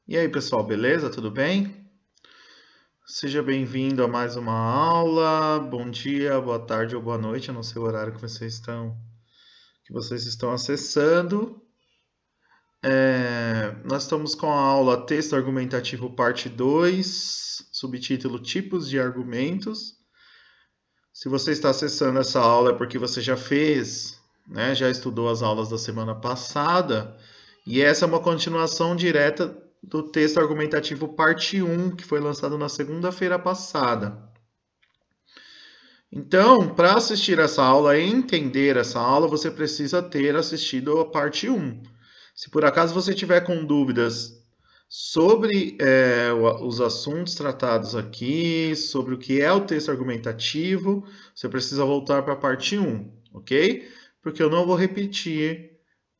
E aí, pessoal, beleza? Tudo bem? Seja bem-vindo a mais uma aula. Bom dia, boa tarde ou boa noite, eu não sei o horário que vocês estão acessando. Nós estamos com a aula Texto Argumentativo Parte 2, subtítulo Tipos de Argumentos. Se você está acessando essa aula é porque você já fez, né, já estudou as aulas da semana passada, e essa é uma continuação direta do texto argumentativo parte 1, que foi lançado na segunda-feira passada. Então, para assistir essa aula e entender essa aula, você precisa ter assistido a parte 1. Se por acaso você tiver com dúvidas sobre os assuntos tratados aqui, sobre o que é o texto argumentativo, você precisa voltar para a parte 1, ok? Porque eu não vou repetir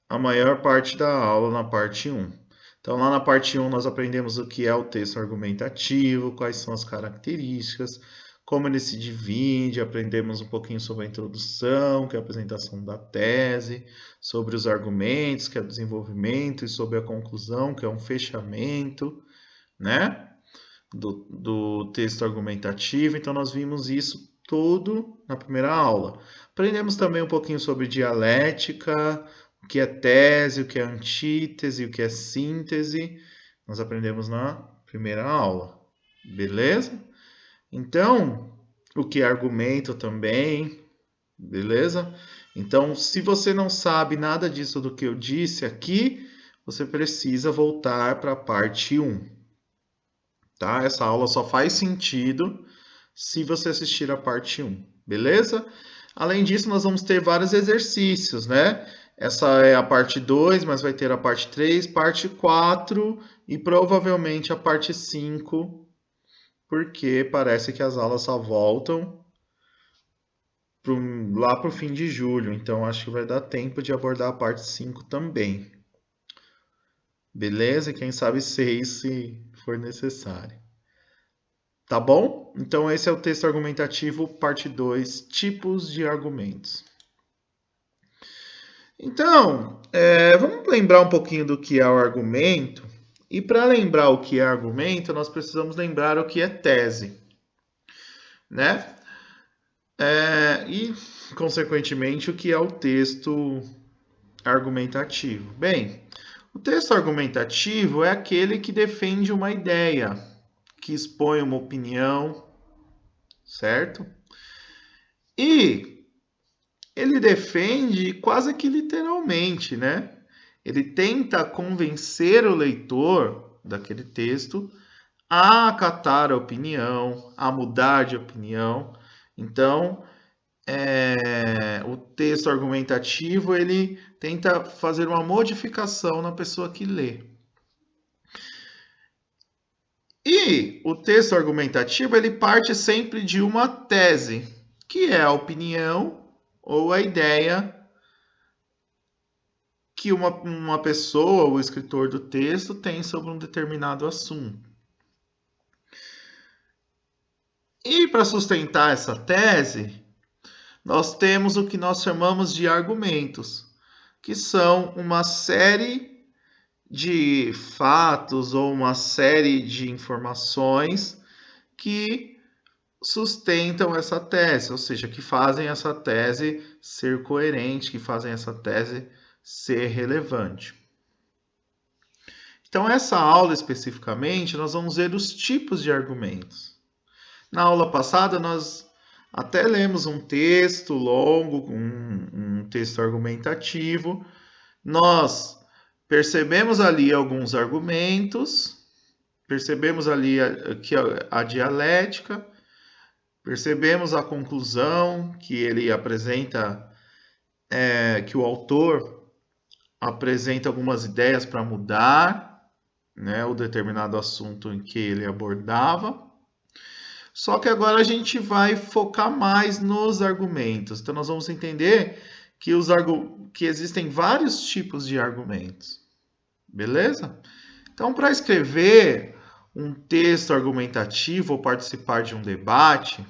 a maior parte da aula na parte 1. Então, lá na parte 1, nós aprendemos o que é o texto argumentativo, quais são as características, como ele se divide, aprendemos um pouquinho sobre a introdução, que é a apresentação da tese, sobre os argumentos, que é o desenvolvimento, e sobre a conclusão, que é um fechamento, né? Do texto argumentativo. Então, nós vimos isso tudo na primeira aula. Aprendemos também um pouquinho sobre dialética, o que é tese, o que é antítese, o que é síntese. Nós aprendemos na primeira aula, beleza? Então, o que é argumento também, beleza? Então, se você não sabe nada disso do que eu disse aqui, você precisa voltar para a parte 1, tá? Essa aula só faz sentido se você assistir a parte 1, beleza? Além disso, nós vamos ter vários exercícios, né? Essa é a parte 2, mas vai ter a parte 3, parte 4 e provavelmente a parte 5, porque parece que as aulas só voltam lá para o fim de julho, então acho que vai dar tempo de abordar a parte 5 também. Beleza? E quem sabe 6 se for necessário. Tá bom? Então esse é o texto argumentativo, parte 2, tipos de argumentos. Então, vamos lembrar um pouquinho do que é o argumento. E para lembrar o que é argumento, nós precisamos lembrar o que é tese, né? E, consequentemente, o que é o texto argumentativo. Bem, o texto argumentativo é aquele que defende uma ideia, que expõe uma opinião, certo? E ele defende quase que literalmente, né? Ele tenta convencer o leitor daquele texto a acatar a opinião, a mudar de opinião. Então, o texto argumentativo ele tenta fazer uma modificação na pessoa que lê. E o texto argumentativo ele parte sempre de uma tese, que é a opinião ou a ideia que uma pessoa, o escritor do texto, tem sobre um determinado assunto. E para sustentar essa tese, nós temos o que nós chamamos de argumentos, que são uma série de fatos ou uma série de informações que sustentam essa tese, ou seja, que fazem essa tese ser coerente, que fazem essa tese ser relevante. Então, essa aula especificamente, nós vamos ver os tipos de argumentos. Na aula passada, nós até lemos um texto longo, um texto argumentativo. Nós percebemos ali alguns argumentos, percebemos ali a dialética, percebemos a conclusão que ele apresenta, que o autor apresenta algumas ideias para mudar, né, o determinado assunto em que ele abordava. Só que agora a gente vai focar mais nos argumentos. Então nós vamos entender que existem vários tipos de argumentos. Beleza? Então, para escrever um texto argumentativo ou participar de um debate,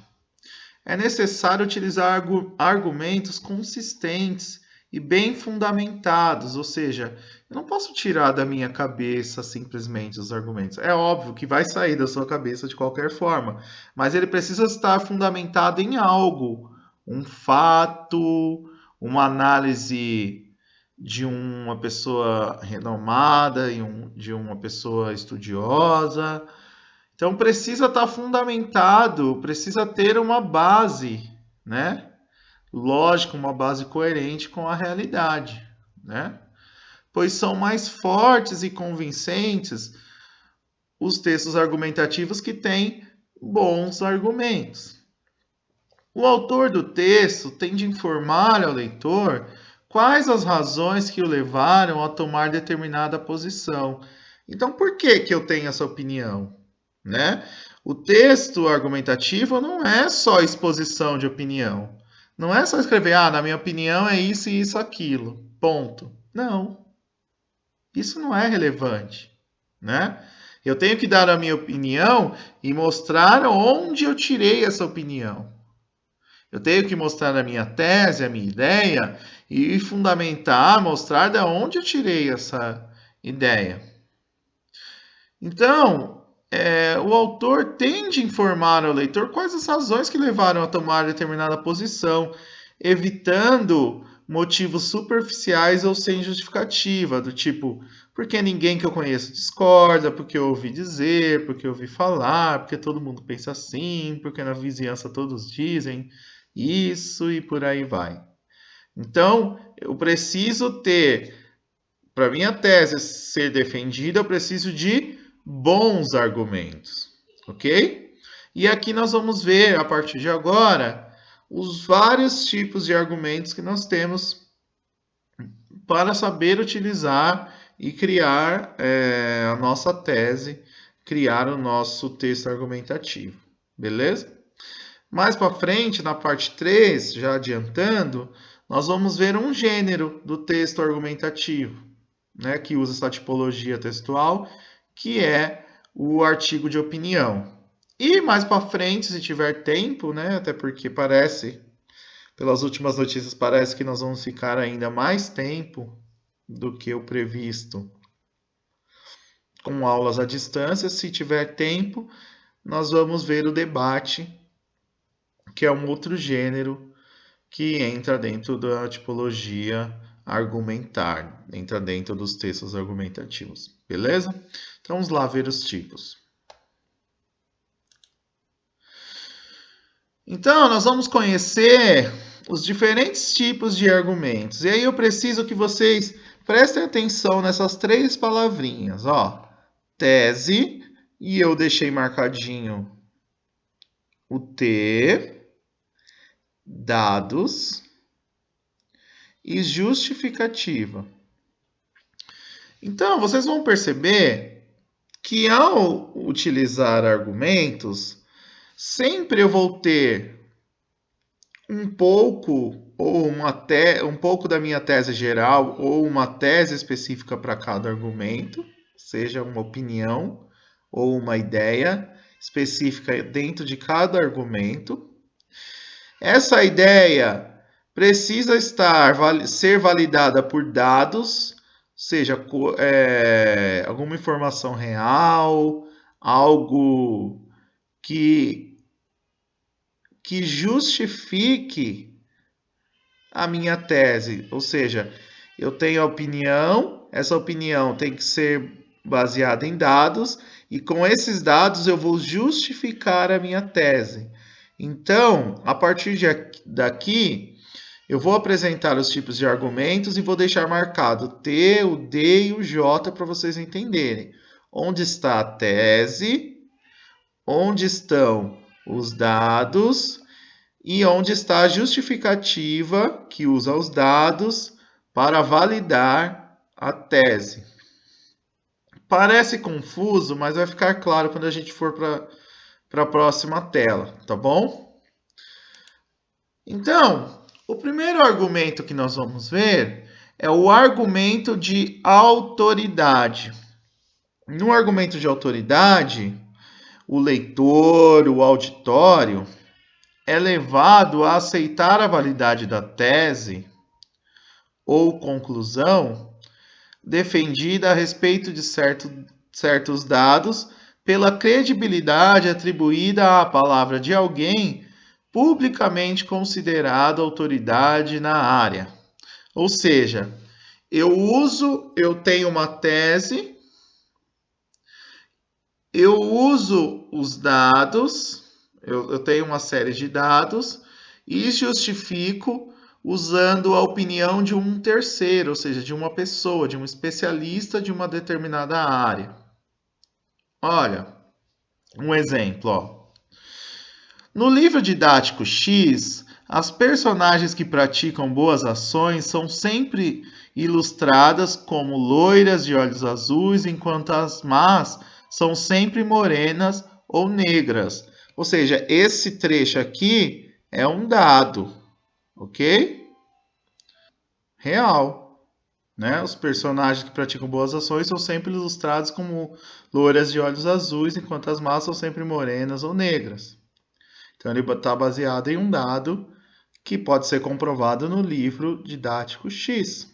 é necessário utilizar argumentos consistentes e bem fundamentados, ou seja, Eu não posso tirar da minha cabeça simplesmente os argumentos. É óbvio que vai sair da sua cabeça de qualquer forma, mas ele precisa estar fundamentado em algo, um fato, uma análise de uma pessoa renomada, de uma pessoa estudiosa. Então precisa estar fundamentado, precisa ter uma base, né? Lógica, uma base coerente com a realidade, né? Pois são mais fortes e convincentes os textos argumentativos que têm bons argumentos. O autor do texto tem de informar ao leitor quais as razões que o levaram a tomar determinada posição. Então, por que que eu tenho essa opinião, né? O texto argumentativo não é só exposição de opinião. Não é só escrever, na minha opinião é isso e isso aquilo. Ponto. Não. Isso não é relevante, né? Eu tenho que dar a minha opinião e mostrar onde eu tirei essa opinião. Eu tenho que mostrar a minha tese, a minha ideia e fundamentar, mostrar de onde eu tirei essa ideia. Então, o autor tem de informar ao leitor quais as razões que levaram a tomar determinada posição, evitando motivos superficiais ou sem justificativa, do tipo, porque ninguém que eu conheço discorda, porque eu ouvi dizer, porque eu ouvi falar, porque todo mundo pensa assim, porque na vizinhança todos dizem isso e por aí vai. Então, eu preciso ter, para minha tese ser defendida, eu preciso de bons argumentos, ok? E aqui nós vamos ver, a partir de agora, os vários tipos de argumentos que nós temos para saber utilizar e criar a nossa tese, criar o nosso texto argumentativo, beleza? Mais para frente, na parte 3, já adiantando, nós vamos ver um gênero do texto argumentativo, né, que usa essa tipologia textual, que é o artigo de opinião. E mais para frente, se tiver tempo, né, até porque parece, pelas últimas notícias, parece que nós vamos ficar ainda mais tempo do que o previsto com aulas à distância. Se tiver tempo, nós vamos ver o debate, que é um outro gênero que entra dentro da tipologia argumentar, entra dentro dos textos argumentativos, beleza? Então vamos lá ver os tipos. Então, nós vamos conhecer os diferentes tipos de argumentos. E aí eu preciso que vocês prestem atenção nessas 3 palavrinhas, ó. Tese, e eu deixei marcadinho o T, dados e justificativa. Então, vocês vão perceber que ao utilizar argumentos, sempre eu vou ter um pouco ou um pouco da minha tese geral ou uma tese específica para cada argumento, seja uma opinião ou uma ideia específica dentro de cada argumento. Essa ideia precisa ser validada por dados, seja alguma informação real, algo que justifique a minha tese. Ou seja, eu tenho a opinião, essa opinião tem que ser baseada em dados, e com esses dados eu vou justificar a minha tese. Então, a partir daqui, eu vou apresentar os tipos de argumentos e vou deixar marcado o T, o D e o J para vocês entenderem. Onde está a tese, onde estão os dados e onde está a justificativa que usa os dados para validar a tese. Parece confuso, mas vai ficar claro quando a gente for para a próxima tela, tá bom? Então, o primeiro argumento que nós vamos ver é o argumento de autoridade. No argumento de autoridade, o leitor, o auditório, é levado a aceitar a validade da tese ou conclusão defendida a respeito de certos dados pela credibilidade atribuída à palavra de alguém publicamente considerado autoridade na área. Ou seja, eu tenho uma tese, eu uso os dados, eu tenho uma série de dados e justifico usando a opinião de um terceiro, ou seja, de uma pessoa, de um especialista de uma determinada área. Olha, um exemplo, ó. No livro didático X, as personagens que praticam boas ações são sempre ilustradas como loiras de olhos azuis, enquanto as más são sempre morenas ou negras. Ou seja, esse trecho aqui é um dado, ok? Real, né? Os personagens que praticam boas ações são sempre ilustrados como loiras de olhos azuis, enquanto as más são sempre morenas ou negras. Então, ele está baseado em um dado que pode ser comprovado no livro didático X.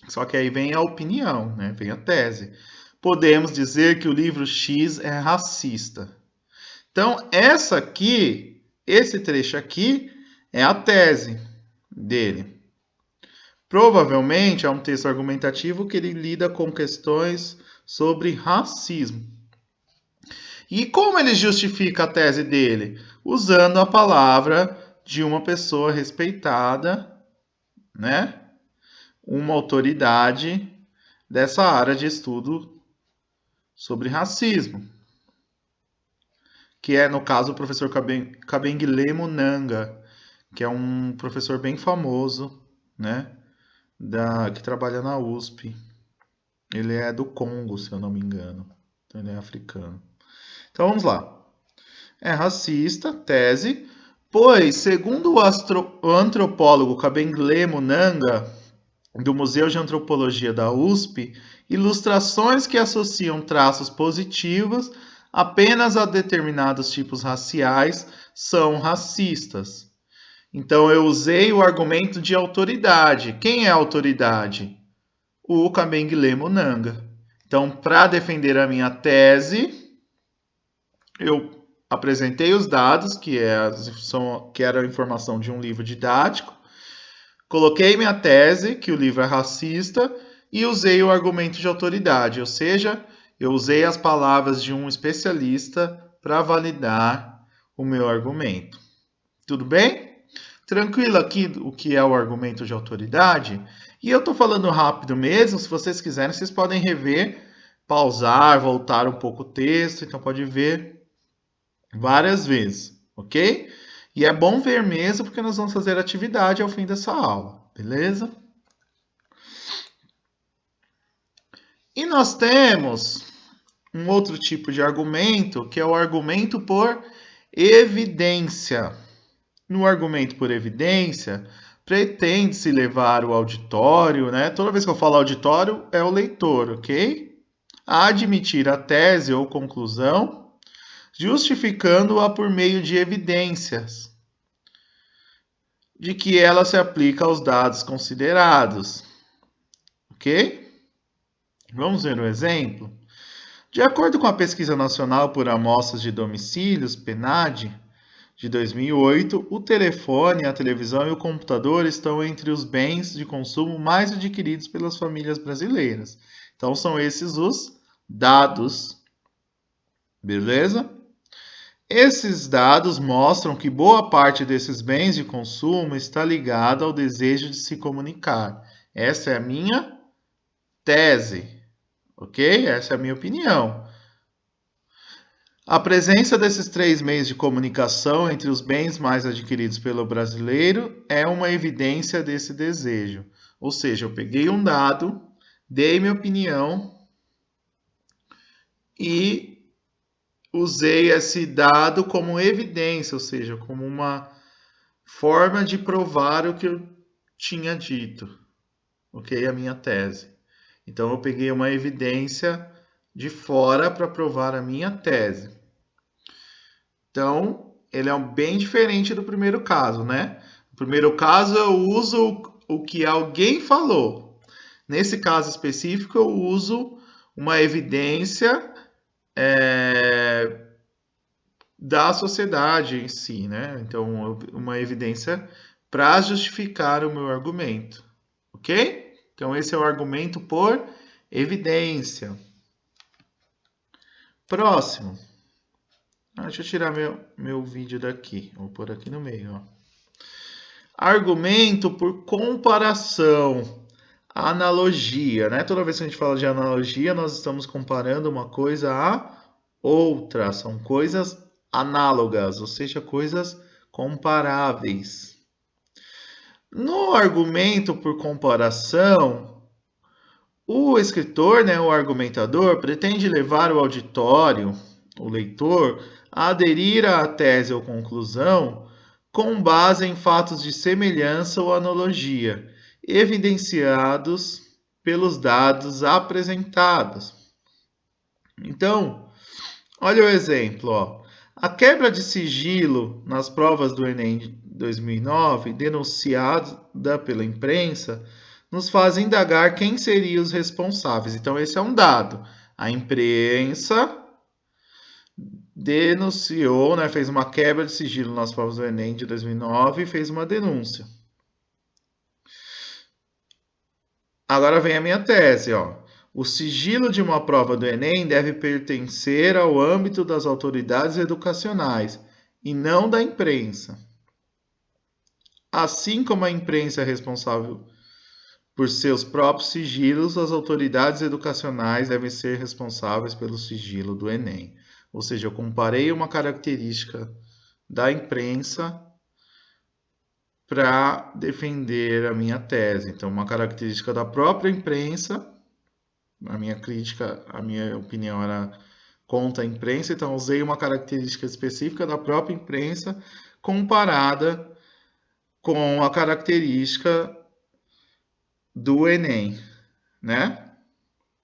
Só que aí vem a opinião, né? Vem a tese. Podemos dizer que o livro X é racista. Então, esse trecho aqui, é a tese dele. Provavelmente é um texto argumentativo que ele lida com questões sobre racismo. E como ele justifica a tese dele? Usando a palavra de uma pessoa respeitada, né? Uma autoridade dessa área de estudo sobre racismo, que é, no caso, o professor Kabengele Munanga, que é um professor bem famoso, né? Que trabalha na USP. Ele é do Congo, se eu não me engano. Então, ele é africano. Então, vamos lá. É racista, tese, pois, segundo o antropólogo Kabengele Munanga, do Museu de Antropologia da USP, ilustrações que associam traços positivos apenas a determinados tipos raciais são racistas. Então, eu usei o argumento de autoridade. Quem é a autoridade? O Kabengele Munanga. Então, para defender a minha tese, eu apresentei os dados, que era a informação de um livro didático, coloquei minha tese, que o livro é racista, e usei o argumento de autoridade, ou seja, eu usei as palavras de um especialista para validar o meu argumento. Tudo bem? Tranquilo aqui o que é o argumento de autoridade? E eu estou falando rápido mesmo, se vocês quiserem, vocês podem rever, pausar, voltar um pouco o texto, então pode ver várias vezes, ok? E é bom ver mesmo, porque nós vamos fazer atividade ao fim dessa aula, beleza? E nós temos um outro tipo de argumento, que é o argumento por evidência. No argumento por evidência, pretende-se levar o auditório, né? Toda vez que eu falo auditório, é o leitor, ok? A admitir a tese ou conclusão, justificando-a por meio de evidências de que ela se aplica aos dados considerados. Ok? Vamos ver um exemplo? De acordo com a Pesquisa Nacional por Amostras de Domicílios, PNAD, de 2008, o telefone, a televisão e o computador estão entre os bens de consumo mais adquiridos pelas famílias brasileiras. Então, são esses os dados. Beleza? Esses dados mostram que boa parte desses bens de consumo está ligada ao desejo de se comunicar. Essa é a minha tese, ok? Essa é a minha opinião. A presença desses 3 meios de comunicação entre os bens mais adquiridos pelo brasileiro é uma evidência desse desejo. Ou seja, eu peguei um dado, dei minha opinião e usei esse dado como evidência, ou seja, como uma forma de provar o que eu tinha dito, ok? A minha tese. Então, eu peguei uma evidência de fora para provar a minha tese. Então, ele é bem diferente do primeiro caso, né? No primeiro caso, eu uso o que alguém falou. Nesse caso específico, eu uso uma evidência da sociedade em si, né? Então, uma evidência para justificar o meu argumento, ok? Então, esse é o argumento por evidência. Próximo. Deixa eu tirar meu vídeo daqui. Vou pôr aqui no meio. Ó. Argumento por comparação. Analogia, né? Toda vez que a gente fala de analogia, nós estamos comparando uma coisa a outra. São coisas análogas, ou seja, coisas comparáveis. No argumento por comparação, o escritor, né, o argumentador, pretende levar o auditório, o leitor, a aderir à tese ou conclusão com base em fatos de semelhança ou analogia, evidenciados pelos dados apresentados. Então, olha o exemplo. Ó. A quebra de sigilo nas provas do Enem 2009, denunciada pela imprensa, nos faz indagar quem seriam os responsáveis. Então, esse é um dado. A imprensa denunciou, né, fez uma quebra de sigilo nas provas do Enem de 2009 e fez uma denúncia. Agora vem a minha tese, ó. O sigilo de uma prova do Enem deve pertencer ao âmbito das autoridades educacionais e não da imprensa. Assim como a imprensa é responsável por seus próprios sigilos, as autoridades educacionais devem ser responsáveis pelo sigilo do Enem. Ou seja, eu comparei uma característica da imprensa para defender a minha tese. Então, uma característica da própria imprensa, a minha crítica, a minha opinião era contra a imprensa, então usei uma característica específica da própria imprensa comparada com a característica do Enem, né?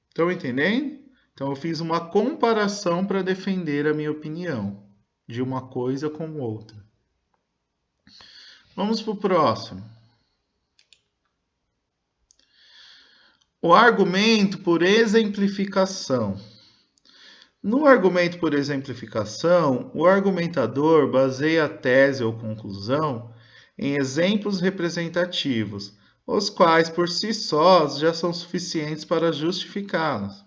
Estão entendendo? Então, eu fiz uma comparação para defender a minha opinião de uma coisa com outra. Vamos para o próximo. O argumento por exemplificação. No argumento por exemplificação, o argumentador baseia a tese ou conclusão em exemplos representativos, os quais por si sós já são suficientes para justificá-las.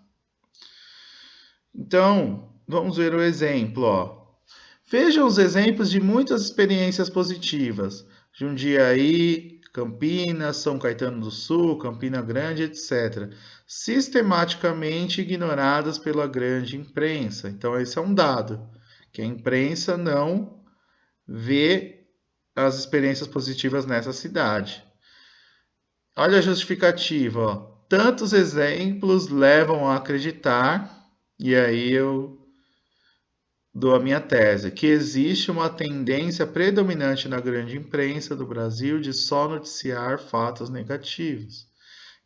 Então, vamos ver o exemplo. Ó. Vejam os exemplos de muitas experiências positivas. Jundiaí, Campinas, São Caetano do Sul, Campina Grande, etc. Sistematicamente ignoradas pela grande imprensa. Então, esse é um dado, que a imprensa não vê as experiências positivas nessa cidade. Olha a justificativa. Ó. Tantos exemplos levam a acreditar, e aí eu dou a minha tese, que existe uma tendência predominante na grande imprensa do Brasil de só noticiar fatos negativos.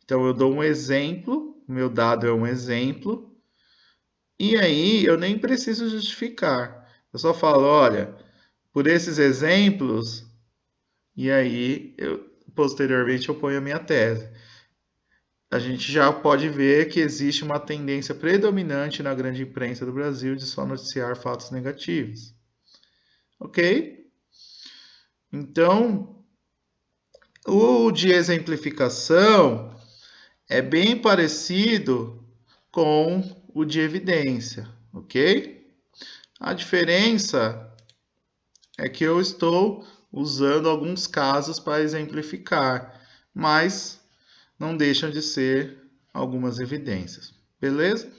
Então, eu dou um exemplo, meu dado é um exemplo, e aí eu nem preciso justificar. Eu só falo, olha, por esses exemplos, e aí, posteriormente, eu ponho a minha tese. A gente já pode ver que existe uma tendência predominante na grande imprensa do Brasil de só noticiar fatos negativos. Ok? Então, o de exemplificação é bem parecido com o de evidência, ok? A diferença é que eu estou usando alguns casos para exemplificar, mas não deixam de ser algumas evidências, beleza?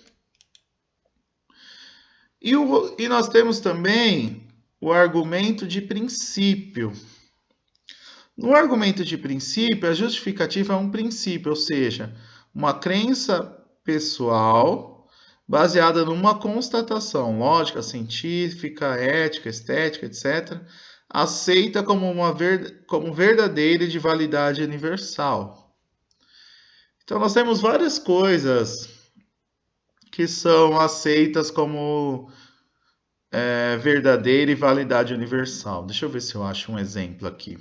E nós temos também o argumento de princípio. No argumento de princípio, a justificativa é um princípio, ou seja, uma crença pessoal baseada numa constatação lógica, científica, ética, estética, etc., aceita como verdadeira e de validade universal. Então, nós temos várias coisas que são aceitas como verdadeira e validade universal. Deixa eu ver se eu acho um exemplo aqui.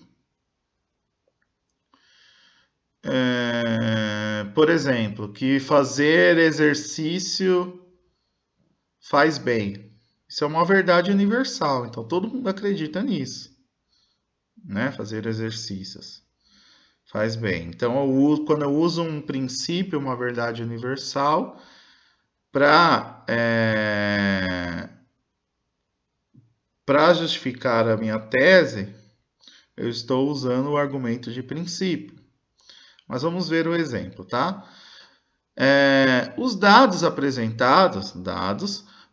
por exemplo, que fazer exercício faz bem. Isso é uma verdade universal, então todo mundo acredita nisso, né? Fazer exercícios faz bem. Então, quando eu uso um princípio, uma verdade universal, para justificar a minha tese, eu estou usando o argumento de princípio. Mas vamos ver o exemplo, tá? Os dados apresentados,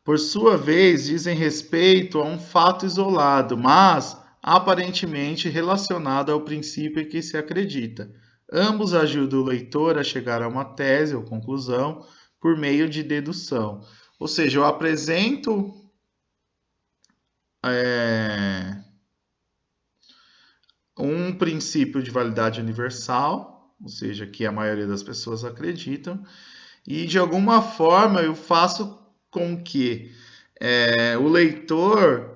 por sua vez, dizem respeito a um fato isolado, mas aparentemente relacionado ao princípio em que se acredita. Ambos ajudam o leitor a chegar a uma tese ou conclusão por meio de dedução. Ou seja, eu apresento um princípio de validade universal, ou seja, que a maioria das pessoas acreditam, e de alguma forma eu faço com que o leitor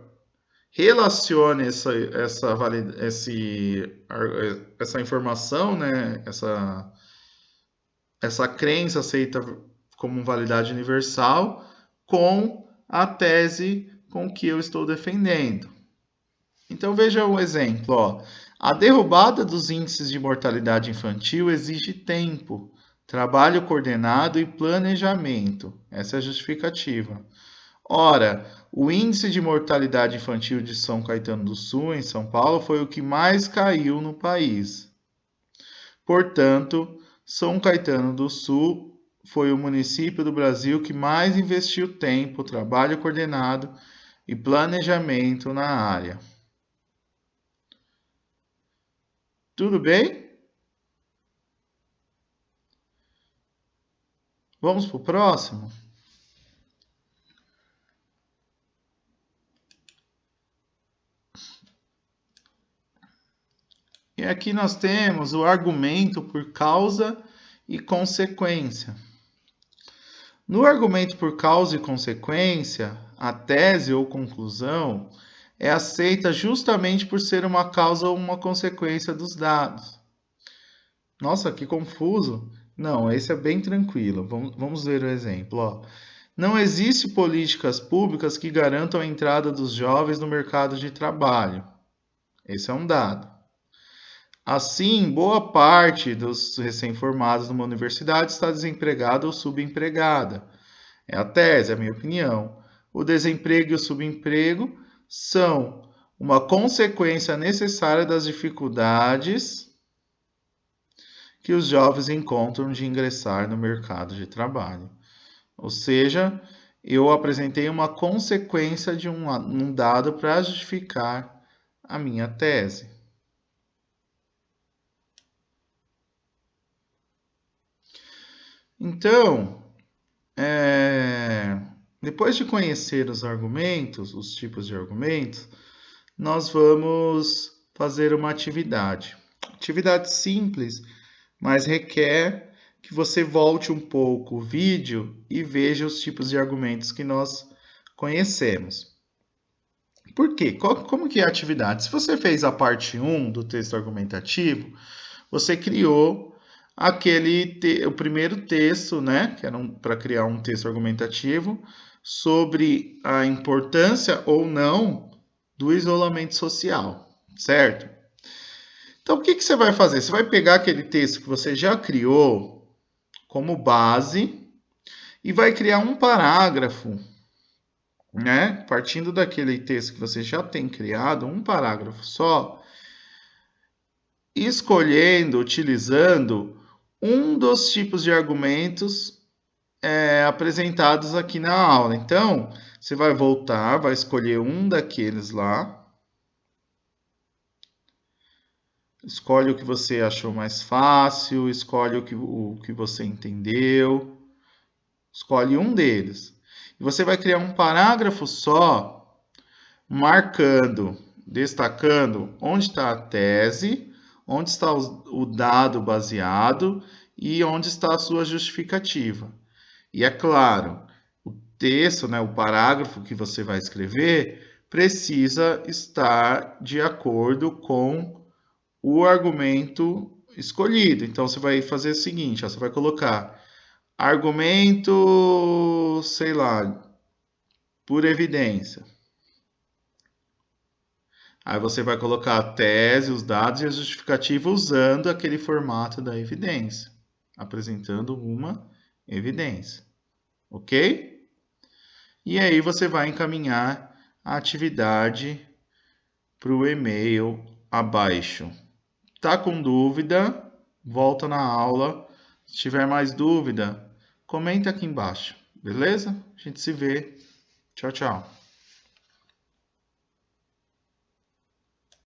relacione essa informação, né, essa crença aceita como validade universal com a tese com que eu estou defendendo. Então veja o exemplo, ó. A derrubada dos índices de mortalidade infantil exige tempo, trabalho coordenado e planejamento. Essa é a justificativa. Ora, o índice de mortalidade infantil de São Caetano do Sul, em São Paulo, foi o que mais caiu no país. Portanto, São Caetano do Sul foi o município do Brasil que mais investiu tempo, trabalho coordenado e planejamento na área. Tudo bem? Vamos para o próximo? E aqui nós temos o argumento por causa e consequência. No argumento por causa e consequência, a tese ou conclusão é aceita justamente por ser uma causa ou uma consequência dos dados. Nossa, que confuso! Não, esse é bem tranquilo. Vamos ver o exemplo. Ó. Não existe políticas públicas que garantam a entrada dos jovens no mercado de trabalho. Esse é um dado. Assim, boa parte dos recém-formados numa universidade está desempregada ou subempregada. É a tese, é a minha opinião. O desemprego e o subemprego são uma consequência necessária das dificuldades que os jovens encontram de ingressar no mercado de trabalho. Ou seja, eu apresentei uma consequência de um dado para justificar a minha tese. Então, depois de conhecer os argumentos, os tipos de argumentos, nós vamos fazer uma atividade. Atividade simples, mas requer que você volte um pouco o vídeo e veja os tipos de argumentos que nós conhecemos. Por quê? Como que é a atividade? Se você fez a parte 1 do texto argumentativo, você criou o primeiro texto, né, que era para criar um texto argumentativo sobre a importância ou não do isolamento social, certo? Então, o que você vai fazer? Você vai pegar aquele texto que você já criou como base e vai criar um parágrafo, né? Partindo daquele texto que você já tem criado, um parágrafo só, utilizando um dos tipos de argumentos apresentados aqui na aula. Então, você vai voltar, vai escolher um daqueles lá. Escolhe o que você achou mais fácil, escolhe o que você entendeu. Escolhe um deles. E você vai criar um parágrafo só, marcando, destacando onde está a tese, onde está o dado baseado e onde está a sua justificativa. E é claro, o texto, né, o parágrafo que você vai escrever, precisa estar de acordo com o argumento escolhido. Então, você vai fazer o seguinte, ó, você vai colocar argumento, sei lá, por evidência. Aí você vai colocar a tese, os dados e a justificativa usando aquele formato da evidência, apresentando uma evidência, ok? E aí você vai encaminhar a atividade para o e-mail abaixo. Tá com dúvida? Volta na aula. Se tiver mais dúvida, comenta aqui embaixo, beleza? A gente se vê. Tchau, tchau.